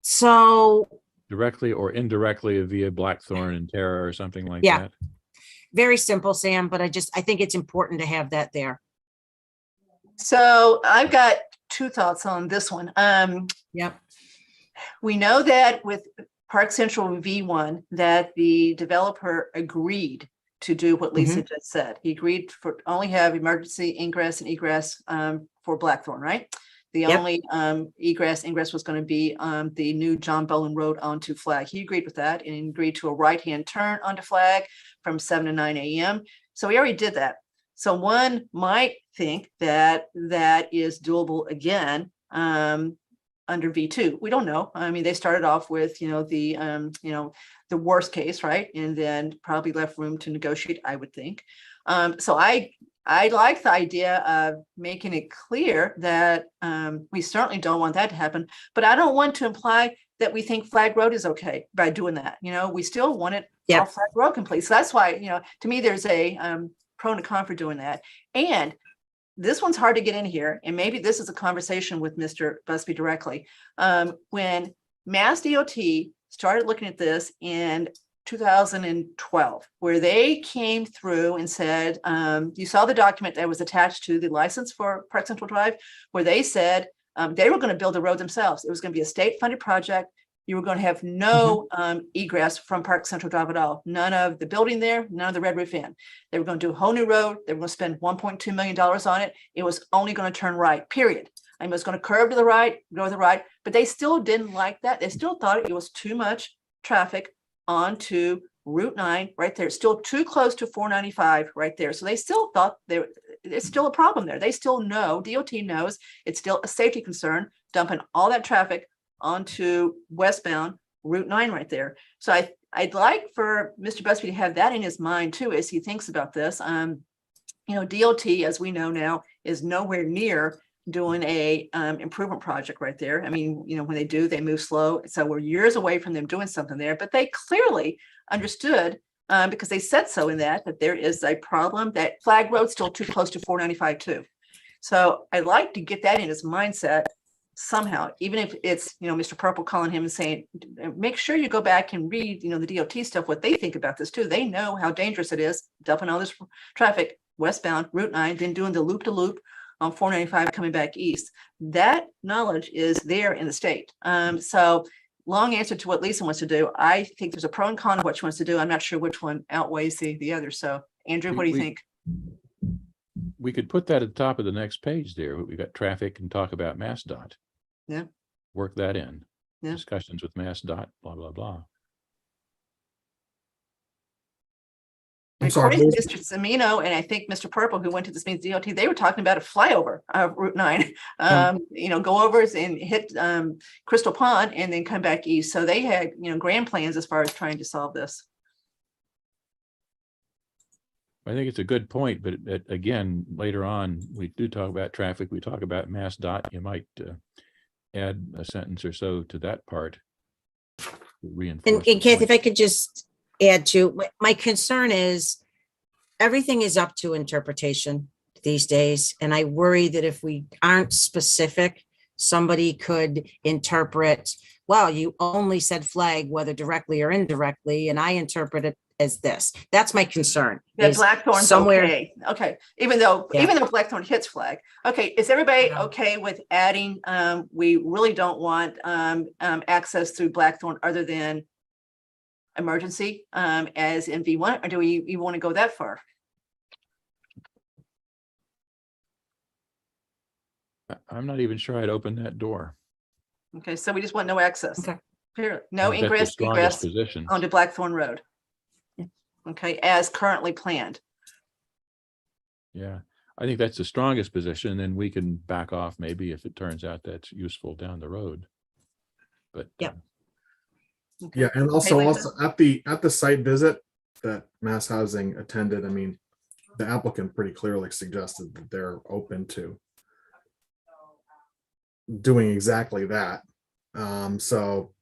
So Directly or indirectly via Blackthorn and Terra or something like Yeah. that. very simple, Sam, but I think it's important to have that there. So I've got two thoughts on this one. Yep. We know that with Park Central V1, that the developer agreed to do what Lisa just said. He agreed for only have emergency ingress and egress for Blackthorn, right? The Yep. only ingress was going to be the new John Boland Road onto Flag. He agreed with that and agreed to a right-hand turn onto Flag from 7 to 9 a.m. So he already did that. So one might think that that is doable again under V2. We don't know. I mean, they started off with, the worst case, right? And then probably left room to negotiate, I would think. So I like the idea of making it clear that we certainly don't want that to happen, but I don't want to imply that we think Flag Road is okay by doing that. We still want it all Flag Road complete. So that's why, to me, there's a pro and a con for doing that. And this one's hard to get in here. And maybe this is a conversation with Mr. Busby directly. When Mass DOT started looking at this in 2012, where they came through and said, you saw the document that was attached to the license for Park Central Drive, where they said they were going to build the road themselves. It was going to be a state-funded project. You were going to have no egress from Park Central Drive at all. None of the building there, none of the Red Roof Inn. They were going to do a whole new road. They were going to spend $1.2 million on it. It was only going to turn right, period. And it was going to curve to the right, go to the right, but they still didn't like that. They still thought it was too much traffic onto Route 9 right there. It's still too close to 495 right there. So they still thought there's still a problem there. They still know, DOT knows it's still a safety concern, dumping all that traffic onto westbound Route 9 right there. So I'd like for Mr. Busby to have that in his mind too, as he thinks about this. DOT, as we know now, is nowhere near doing a improvement project right there. I mean, when they do, they move slow. So we're years away from them doing something there, but they clearly understood because they said so in that there is a problem, that Flag Road's still too close to 495 too. So I'd like to get that in his mindset somehow, even if it's, Mr. Purple calling him and saying, make sure you go back and read, the DOT stuff, what they think about this too. They know how dangerous it is, dumping all this traffic westbound Route 9, then doing the loop-to-loop on 495 coming back east. That knowledge is there in the state. So long answer to what Lisa wants to do. I think there's a pro and con of what she wants to do. I'm not sure which one outweighs the other. So Andrew, what do you think? We could put that at the top of the next page there. We got traffic and talk about MassDOT. Yeah. Work that in. Yeah. Discussions with MassDOT, blah, blah, blah. I'm sorry. According to Mr. Semino, and I think Mr. Purple, who went to this meeting DOT, they were talking about a flyover of Route 9, go over and hit Crystal Pond and then come back east. So they had, grand plans as far as trying to solve this. I think it's a good point, but again, later on, we do talk about traffic. We talk about MassDOT. You might add a sentence or so to that part. And Kathy, if I could just add to, my concern is everything is up to interpretation these days. And I worry that if we aren't specific, somebody could interpret, well, you only said flag, whether directly or indirectly, and I interpret it as this. That's my concern. That Blackthorn's somewhere. Okay. Even though Blackthorn hits flag. Okay. Is everybody Yeah. okay with adding, we really don't want access through Blackthorn other than emergency as in V1, or do we want to go that far? I'm not even sure I'd open that door. Okay, so we just want no access. Okay. Period. I No think that's the ingress, strongest egress position. onto Blackthorn Road. Okay, as currently planned. Yeah, I think that's the strongest position, and we can back off maybe if it turns out that's useful down the road. But Yep. Okay. Yeah, and Okay, Lisa? also at the site visit that Mass Housing attended, I mean, the applicant pretty clearly suggested that they're open to doing exactly that. So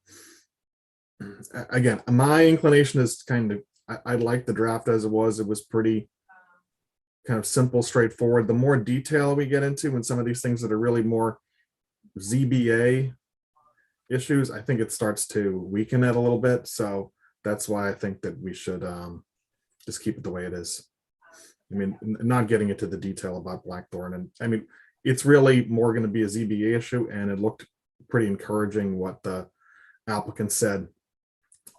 again, my inclination is kind of, I like the draft as it was. It was pretty kind of simple, straightforward. The more detail we get into and some of these things that are really more ZBA issues, I think it starts to weaken it a little bit. So that's why I think that we should just keep it the way it is. I mean, not getting into the detail about Blackthorn. And I mean, it's really more going to be a ZBA issue, and it looked pretty encouraging what the applicant said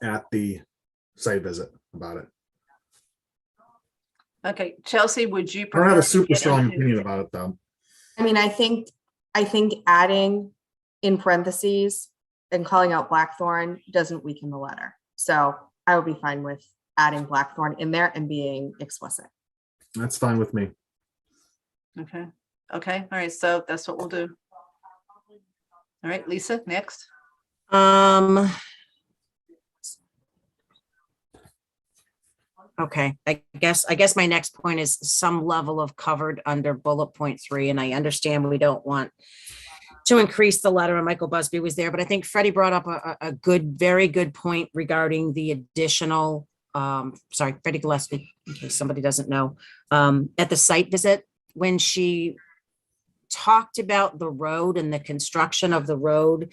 at the site visit about it. Okay, Chelsea, would you? I don't have a prefer to super get strong into- opinion about it, though. I mean, I think adding in parentheses and calling out Blackthorn doesn't weaken the letter. So I would be fine with adding Blackthorn in there and being explicit. That's fine with me. Okay, okay, all right, so that's what we'll do. All right, Lisa, next. Okay, I guess my next point is some level of covered under bullet point 3, and I understand we don't want to increase the letter, and Michael Busby was there, but I think Freddie brought up a good, very good point regarding the additional, sorry, Freddie Gillespie, in case somebody doesn't know, at the site visit, when she talked about the road and the construction of the road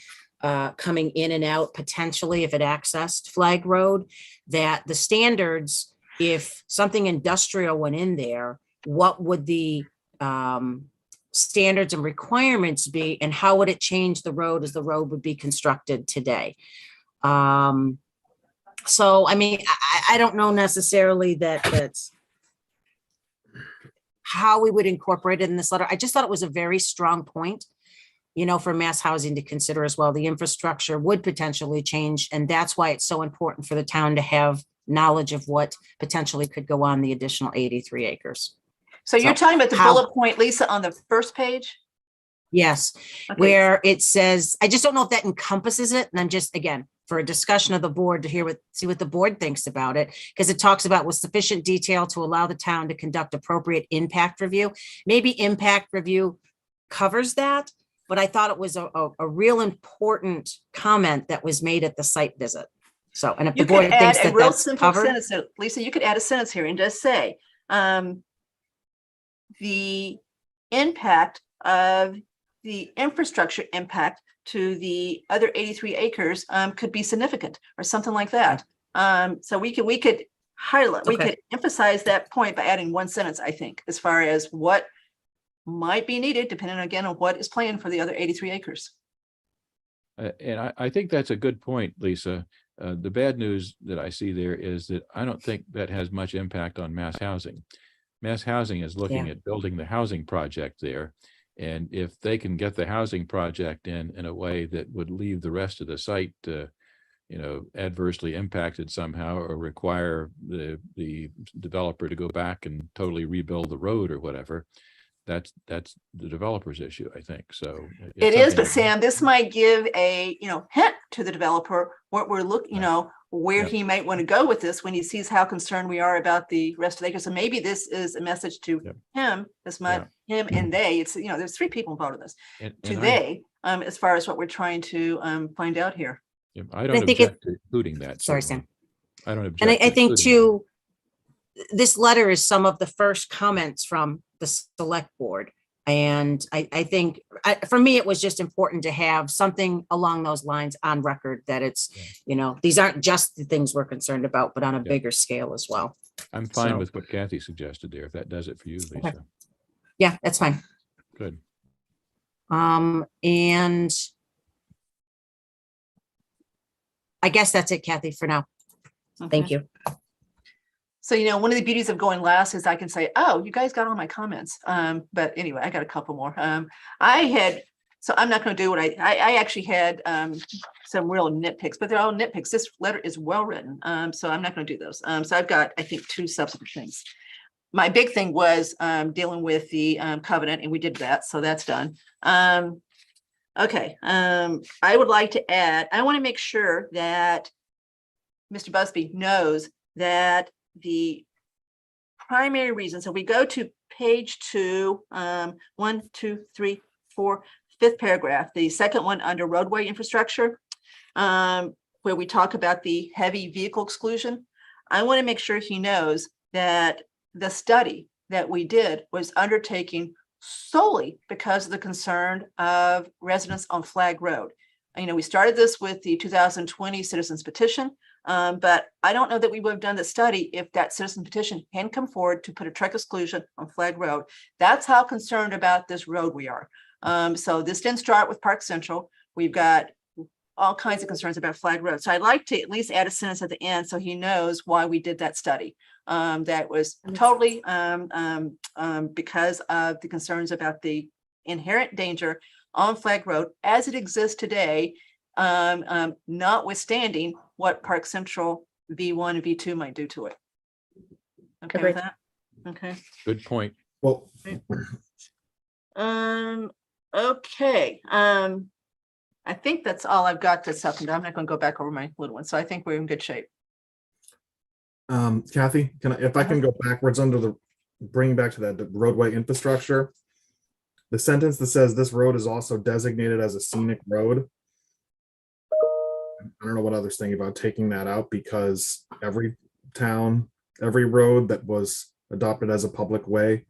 coming in and out potentially if it accessed Flag Road, that the standards, if something industrial went in there, what would the standards and requirements be, and how would it change the road as the road would be constructed today? So, I mean, I don't know necessarily that's how we would incorporate it in this letter. I just thought it was a very strong point, you know, for Mass Housing to consider as well. The infrastructure would potentially change, and that's why it's so important for the town to have knowledge of what potentially could go on the additional 83 acres. So you're So talking about the how- bullet point, Lisa, on the first page? Yes, Okay. where it says, I just don't know if that encompasses it. And I'm just, again, for a discussion of the board to see what the board thinks about it, because it talks about with sufficient detail to allow the town to conduct appropriate impact review. Maybe impact review covers that, but I thought it was a real important comment that was made at the site visit. So, and if the You board could add thinks a that real that's simple covered, sentence, Lisa, you could add a sentence here and just say, the impact of the infrastructure impact to the other 83 acres could be significant or something like that. So we could highlight, we Okay. could emphasize that point by adding one sentence, I think, as far as what might be needed, depending again on what is planned for the other 83 acres. And I think that's a good point, Lisa. The bad news that I see there is that I don't think that has much impact on Mass Housing. Mass Housing is looking Yeah. at building the housing project there. And if they can get the housing project in a way that would leave the rest of the site, adversely impacted somehow, or require the developer to go back and totally rebuild the road or whatever, that's the developer's issue, I think. So It is, but something- Sam, this might give a, hint to the developer what we're looking, where Yeah. he might want to go with this when he sees how concerned we are about the rest of the acres. So maybe this is a message to Yep. him, as much him and they. It's, there's three people involved in this. and To I- they, as far as what we're trying to find out here. yeah, I don't think it- object to including that. Sorry, certainly. Sam. I don't object. and I to think including too, this letter is some of the first comments from the select board. And I think, for me, it was just important to have something along those lines on record, that it's, these aren't just the things we're concerned about, but on a Yeah. bigger scale as well. that. I'm fine so- with what Kathy suggested there, if that does it for you, Lisa. Yeah, that's fine. Good. And I guess that's it, Kathy, for now. Thank Okay. you. So, one of the beauties of going last is I can say, oh, you guys got all my comments. But anyway, I got a couple more. So I'm not going to do what I actually had some real nitpicks, but they're all nitpicks. This letter is well written. So I'm not going to do those. So I've got, I think, 2 subsequent things. My big thing was dealing with the covenant, and we did that. So that's done. Okay. I would like to add, I want to make sure that Mr. Busby knows that the primary reason, so we go to page 2, 1, 2, 3, 4, 5th paragraph, the second one under roadway infrastructure, where we talk about the heavy vehicle exclusion. I want to make sure he knows that the study that we did was undertaken solely because of the concern of residents on Flag Road. We started this with the 2020 citizens petition. But I don't know that we would have done the study if that citizen petition hadn't come forward to put a truck exclusion on Flag Road. That's how concerned about this road we are. So this didn't start with Park Central. We've got all kinds of concerns about Flag Road. So I'd like to at least add a sentence at the end so he knows why we did that study. That was totally because of the concerns about the inherent danger on Flag Road as it exists today, notwithstanding what Park Central V1 and V2 might do to it. Okay with Agreed. that? Okay. Good point. Well, Okay. I think that's all I've got to second. I'm not going to go back over my little one. So I think we're in good shape. Kathy, if I can go backwards under bring back to the roadway infrastructure, the sentence that says this road is also designated as a scenic road. I don't know what others think about taking that out, because every town, every road that was adopted as a public way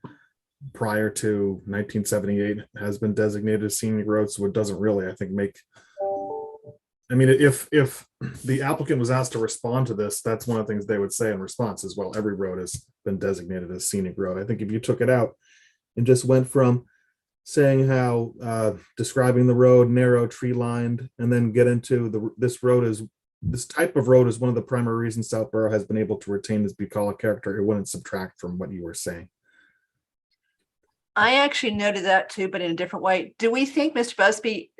prior to 1978 has been designated as scenic road. So it doesn't really, I think, if the applicant was asked to respond to this, that's one of the things they would say in response as well. Every road has been designated as scenic road. I think if you took it out and just went from saying how describing the road narrow, tree lined, and then get into this type of road is one of the primary reasons Southborough has been able to retain this bucolic character. It wouldn't subtract from what you were saying. I actually noted that too, but in a different way. Do we think Mr. Busby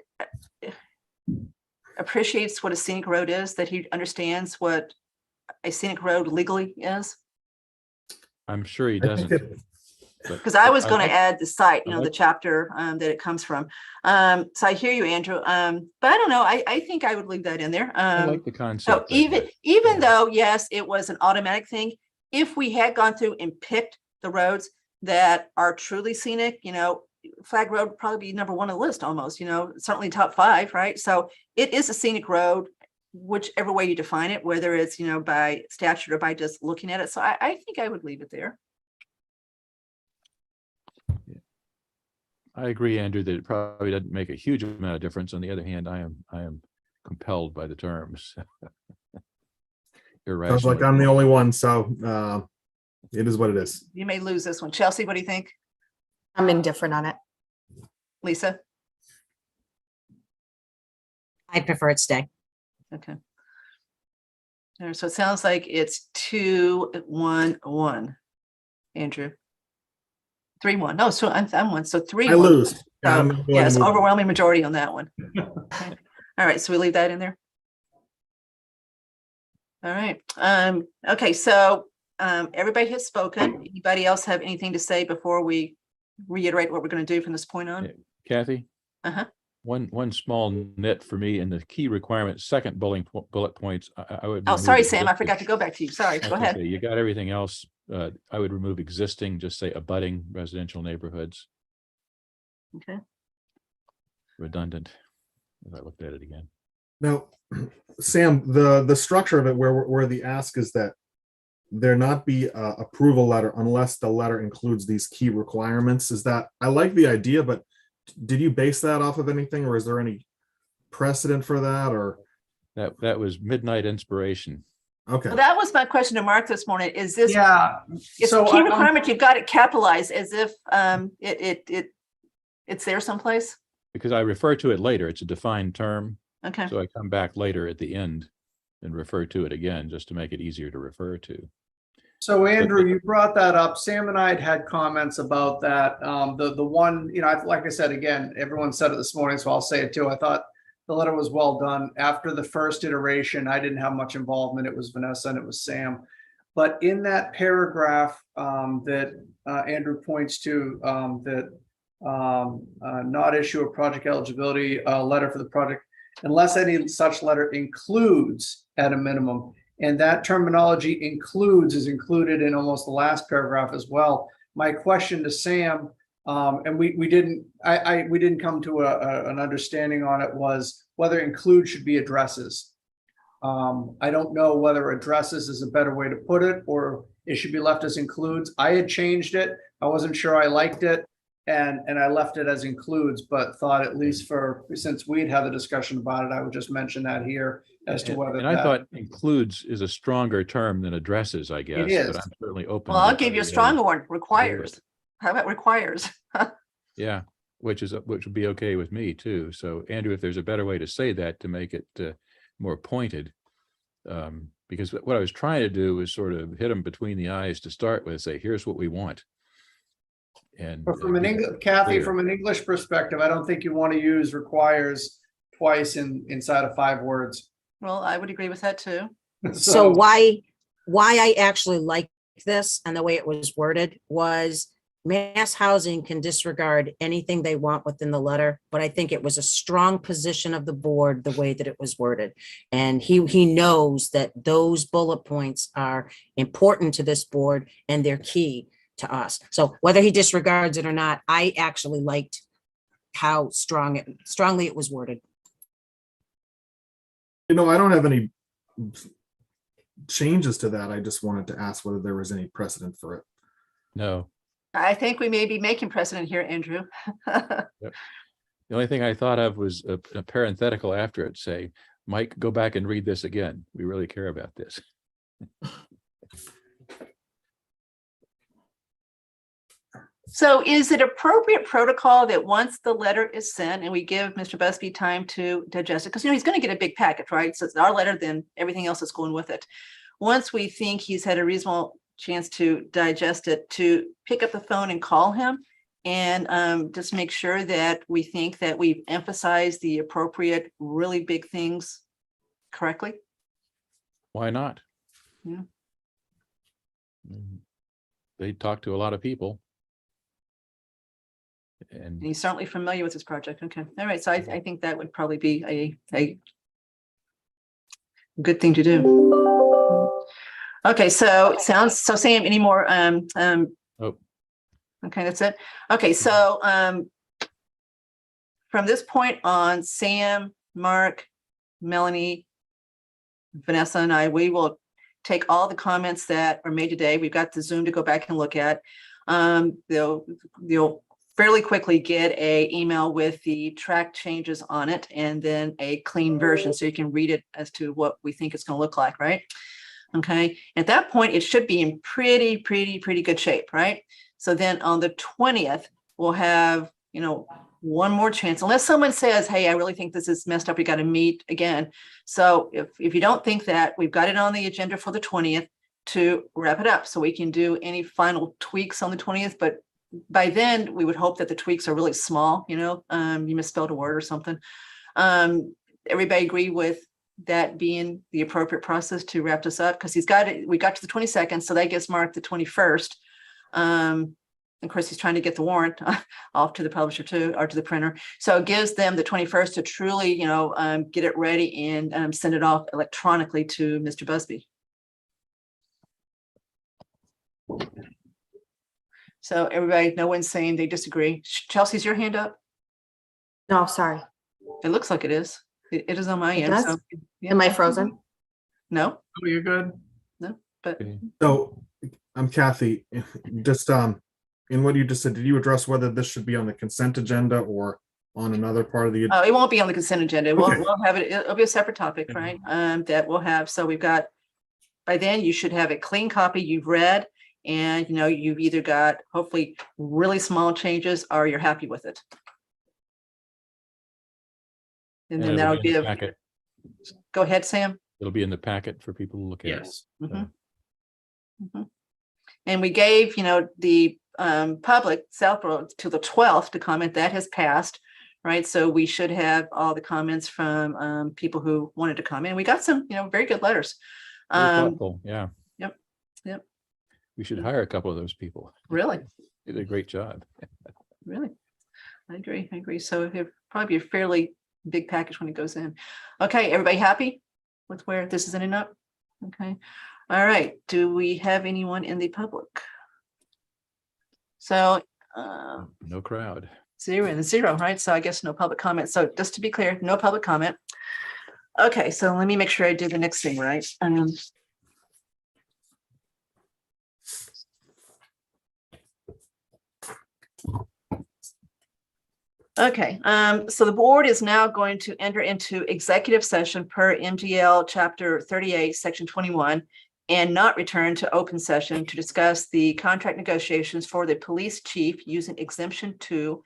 appreciates what a scenic road is, that he understands what a scenic road legally is? I'm sure he I think doesn't. Because I was going to like- add the site, I the like- chapter that it comes from. So I hear you, Andrew. But I don't know. I think I would leave that in there. I like the So concept. even though, yes, it was an automatic thing, if we had gone through and picked the roads that are truly scenic, Flag Road would probably be number 1 on the list almost, certainly top 5, right? So it is a scenic road, whichever way you define it, whether it's, by statute or by just looking at it. So I think I would leave it there. I agree, Andrew, that it probably doesn't make a huge amount of difference. On the other hand, I am compelled by the terms. Sounds Irrational. like I'm the only one, so it is what it is. You may lose this one. Chelsea, what do you think? I'm indifferent on it. Lisa? I prefer it stay. Okay. All right, so it sounds like it's 2-1-1. Andrew. 3-1. No, so I'm 1. So 3-1. I lose. So, I'm going to yes, move on. overwhelming majority on that one. Okay. All right, so we leave that in there. All right. Okay, so everybody has spoken. Anybody else have anything to say before we reiterate what we're going to do from this point on? Yeah. Kathy? Uh-huh. One small nit for me in the key requirements, second bullet points. I would. Oh, remove sorry, Sam, I existing. forgot to go back to you. Sorry, That's go ahead. okay. You got everything else. I would remove existing, just say abutting residential neighborhoods, Okay. redundant. As I looked at it again. Now, Sam, the structure of it where the ask is that there not be a approval letter unless the letter includes these key requirements. Is that, I like the idea, but did you base that off of anything, or is there any precedent for that, or? That was midnight inspiration. Okay. Well, that was my question to Mark this morning. Is this, Yeah. it's So a key I'm- requirement, you've got it capitalized as if it's there someplace? Because I refer to it later. It's a defined term. Okay, So I come back later at the end and refer to it again, just to make it easier to refer to. So Andrew, you brought that up. Sam and I had comments about that. The one, like I said, again, everyone said it this morning, so I'll say it too. I thought the letter was well done. After the first iteration, I didn't have much involvement. It was Vanessa and it was Sam. But in that paragraph that Andrew points to, not issue a project eligibility letter for the project unless any such letter includes at a minimum. And that terminology includes is included in almost the last paragraph as well. My question to Sam, and we didn't come to an understanding on it, was whether include should be addresses. I don't know whether addresses is a better way to put it, or it should be left as includes. I had changed it. I wasn't sure I liked it, and I left it as includes, but thought at least since we'd had the discussion about it, I would just mention that here as to whether. And I thought includes is a stronger term than addresses, I guess. is. But I'm certainly open. Well, I'll to give you a other stronger ways. one, requires. How about requires? Yeah, which would be okay with me too. So Andrew, if there's a better way to say that to make it more pointed, because what I was trying to do was sort of hit them between the eyes to start with, say, here's what we want. And But from Kathy, from an English perspective, I don't think you want to use requires twice inside of 5 words. Well, I would agree with that too. So why I actually like this and the way it was worded was Mass Housing can disregard anything they want within the letter, but I think it was a strong position of the board, the way that it was worded. And he knows that those bullet points are important to this board and they're key to us. So whether he disregards it or not, I actually liked how strongly it was worded. I don't have any changes to that. I just wanted to ask whether there was any precedent for it. no. I think we may be making precedent here, Andrew. The only thing I thought of was a parenthetical after it, say, Mike, go back and read this again. We really care about this. So is it appropriate protocol that once the letter is sent and we give Mr. Busby time to digest it, because he's going to get a big packet, right? So it's our letter, then everything else is going with it. Once we think he's had a reasonable chance to digest it, to pick up the phone and call him and just make sure that we think that we've emphasized the appropriate, really big things correctly? Why not? Yeah. They talk to a lot of people. And And he's certainly familiar with this project. Okay, all right. So I think that would probably be a good thing to do. Okay, so Sam, any more? Oh. Okay, that's it. Okay, so from this point on, Sam, Mark, Melanie, Vanessa, and I, we will take all the comments that are made today. We've got the Zoom to go back and look at. You'll fairly quickly get a email with the track changes on it and then a clean version so you can read it as to what we think it's going to look like, right? Okay, at that point, it should be in pretty good shape, right? So then on the 20th, we'll have, one more chance, unless someone says, hey, I really think this is messed up, we got to meet again. So if you don't think that, we've got it on the agenda for the 20th to wrap it up so we can do any final tweaks on the 20th. But by then, we would hope that the tweaks are really small, you misspelled a word or something. Everybody agree with that being the appropriate process to wrap this up? Because we got to the 22nd, so that gets marked the 21st. Of course, he's trying to get the warrant off to the publisher too, or to the printer. So it gives them the 21st to truly, get it ready and send it off electronically to Mr. Busby. So everybody, no one's saying they disagree. Chelsea's your hand up? No, sorry. It looks like it is. It is on my It end. does? So, yeah. Am I frozen? No, Oh, you're good. but So I'm Kathy, just in what you just said, did you address whether this should be on the consent agenda or on another part of the? oh, it won't be on the consent agenda. Okay. We'll have it. It'll be a separate topic, right? That we'll have. So we've got, by then you should have a clean copy you've read, and you've either got hopefully really small changes or you're happy with it. And then it'll that'll be in the give. packet. Go ahead, Sam. It'll be in the packet for people to look at. Yes. Mhm. Mhm. And we gave, the public Southborough to the 12th to comment. That has passed, right? So we should have all the comments from people who wanted to comment. We got some, very good letters. Very Um, thoughtful, yeah. Yep. We should hire a couple of those people. Really, Did a great job. really. I agree. So it'll probably be a fairly big package when it goes in. Okay, everybody happy with where this is ending up? Okay. All right. Do we have anyone in the public? So No crowd. 0 and 0, right? So I guess no public comment. So just to be clear, no public comment. Okay, so let me make sure I do the next thing right. Okay, so the board is now going to enter into executive session per MGL Chapter 38, Section 21, and not return to open session to discuss the contract negotiations for the police chief using exemption 2,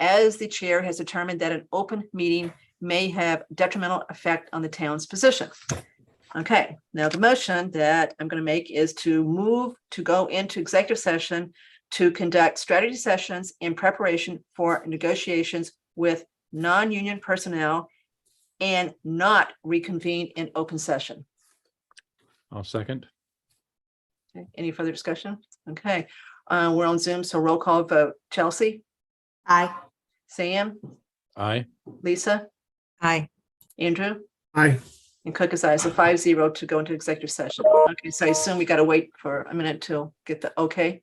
as the chair has determined that an open meeting may have detrimental effect on the town's position. Okay, now the motion that I'm going to make is to move to go into executive session to conduct strategy sessions in preparation for negotiations with non-union personnel and not reconvene in open session. I'll second. Okay, any further discussion? Okay, we're on Zoom, so roll call vote. Chelsea, Aye. Sam, Aye. Lisa, Hi. Andrew, Aye. and Cook is aye. So 5-0 to go into executive session. Okay, so I assume we got to wait for a minute to get the okay.